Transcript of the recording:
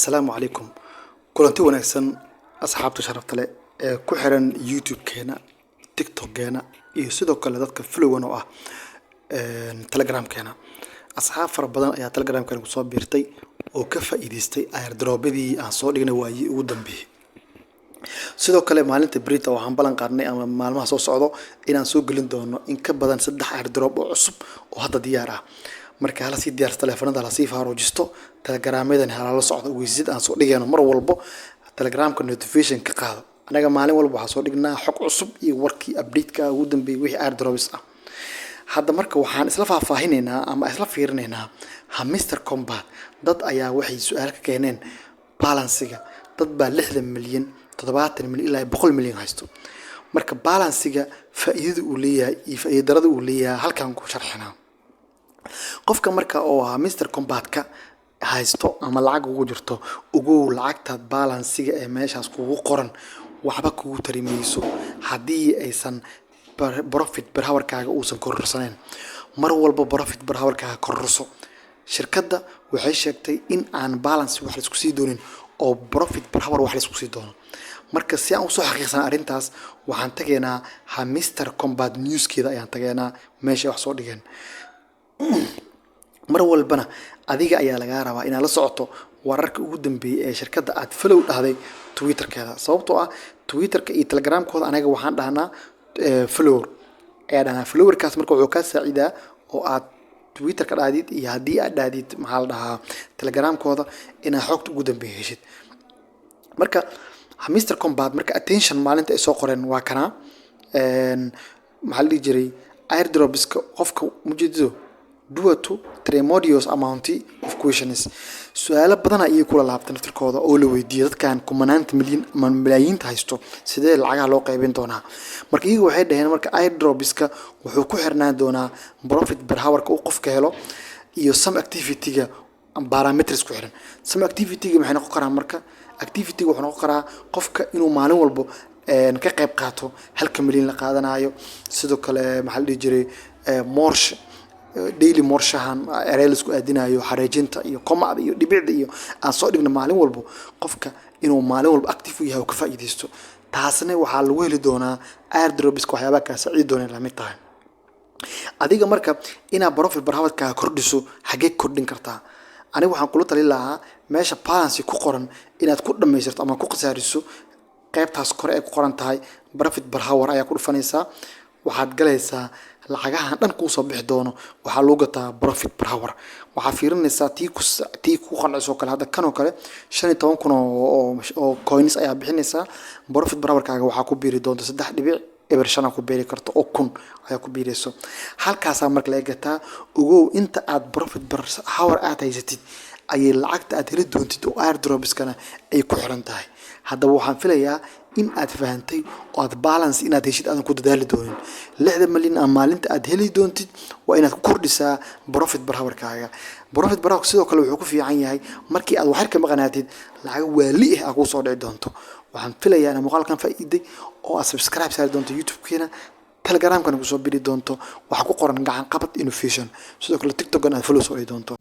السلام عليكم. كلنتي wanaagsan asxaabta sharafta leh ee ku xiran YouTube keena, TikTok keena iyo sidoo kale dadka follow-wan oo ah Telegram keena. Asxaab fara badan ayaa Telegram keena ku soo biirtay oo ka faa'iideystay airdrop-yadii aan soo dhignay waayii ugu dambeeyay. sidoo kale maalinta Brita waxaan balan qaadnay ama maalmaha soo socdo inaan soo gelin doono in ka badan 3 airdrop oo cusub oo hadda diyaar ah. marka hala sii diyaarsato telefoonada la sii faarujisto Telegram-yadan hala la socdo weysid aan soo dhigayno mar walbo Telegram-ka notification ka qaado anaga maalin walba waxaan soo dhignaa xog cusub iyo warkii update-ka ugu dambeeyay wixii airdrops ah. hadda marka waxaan isla faahfaahinaynaa ama isla fiirinaynaa Mr Combat dad ayaa waxay su'aal ka keeneen balance-ga dad baa 60 milyan 70 milyan ilaa 100 milyan haysto marka balance-ga faa'iidada uu leeyahay iyo faa'iidada uu leeyahay halkaan ku sharxinaa qofka marka oo Mr Combat-ka haysto ama lacag ugu jirto ugu lacagta balance-ga ee meeshaas kugu qoran waxba kugu tarimayso hadii aysan profit per hour-kaaga uusan kororsaneyn mar walba profit per hour-kaaga kororso shirkadda waxay sheegtay in aan balance wax la isku sii doonin oo profit per hour wax la isku sii doono marka si aan u soo xaqiiqsan arintaas waxaan tageynaa Mr Combat news-keeda ayaan tageynaa meesha wax soo dhigeen mar walbana adiga ayaa laga rabaa inaad la socoto wararka ugu dambeeyay ee shirkadda aad follow dhahday Twitter-keeda sababtoo ah Twitter-ka iyo Telegram-kooda anaga waxaan dhahnaa follower ayaa dhahnaa follower-kaas marka wuxuu ka saacidaa oo aad Twitter-ka dhaadid iyo hadii aad dhaadid maxaa la dhahaa Telegram-kooda inaad xogta ugu dambeeyay heshid marka Mr Combat marka attention maalinta ay soo qoreen waa kana maxaa la jiray airdrops-ka qofka mujido due to tremendous amount of questions su'aalo badan ay kula laabtan naftirkooda oo la weydiiyay dadkan kumanaan milyan ama milyan haysto sidee lacagaha loo qaybin doonaa marka iyagu waxay dhaheen marka airdrops-ka wuxuu ku xirnaan doonaa profit per hour-ka uu qofka helo iyo some activity-ga parameters ku xiran some activity-ga maxay noqon karaan marka activity-ga wuxuu noqon karaa qofka inuu maalin walba ka qayb qaato 1 milyan la qaadanayo sidoo kale maxaa la jiray morsh daily morshahan areelisku aadinayo xareejinta iyo komada iyo dhibicda iyo aan soo dhigno maalin walba qofka inuu maalin walba active u yahay oo ka faa'iideysto taasna waxa lagu heli doonaa airdrops-ka waxyaabaha ka saaciid doonaan la mid tahay adiga marka ina profit per hour-ka kordhiso xagee kordhin kartaa aniga waxaan kula talin lahaa meesha balance ku qoran inaad ku dhameystirto ama ku qasaariso qaybtaas kore ay ku qoran tahay profit per hour ayaa ku dhufanaysaa waxaad galaysaa lacagaha dhan ku soo bixi doono waxa loo gataa profit per hour waxa fiirinaysaa tii ku qanciso kale hadda kan oo kale 15,000 oo coins ayaa bixinaysaa profit per hour-kaaga waxa ku biiri doonto 3.5 ku biiri karto oo kun ayaa ku biirayso halkaas marka la gataa ugu inta aad profit per hour aad haysatid ay lacagta aad heli doontid oo airdrops-kana ay ku xiran tahay hadda waxaan filayaa in aad fahantay oo aad balance inaad heshid aad ku dadaali doonin 60 milyan ama maalinta aad heli doontid waa inaad ku kordhisaa profit per hour-kaaga profit per hour sidoo kale wuxuu ku fiican yahay markii aad wax ka maqnaatid lacag waali ah ku soo dhici doonto waxaan filayaa in muuqaalkan faa'iiday oo aad subscribe saari doonto YouTube-keena Telegram-kana ku soo biri doonto waxa ku qoran gacan qabad innovation sidoo kale TikTok-kana aad follow soo doonto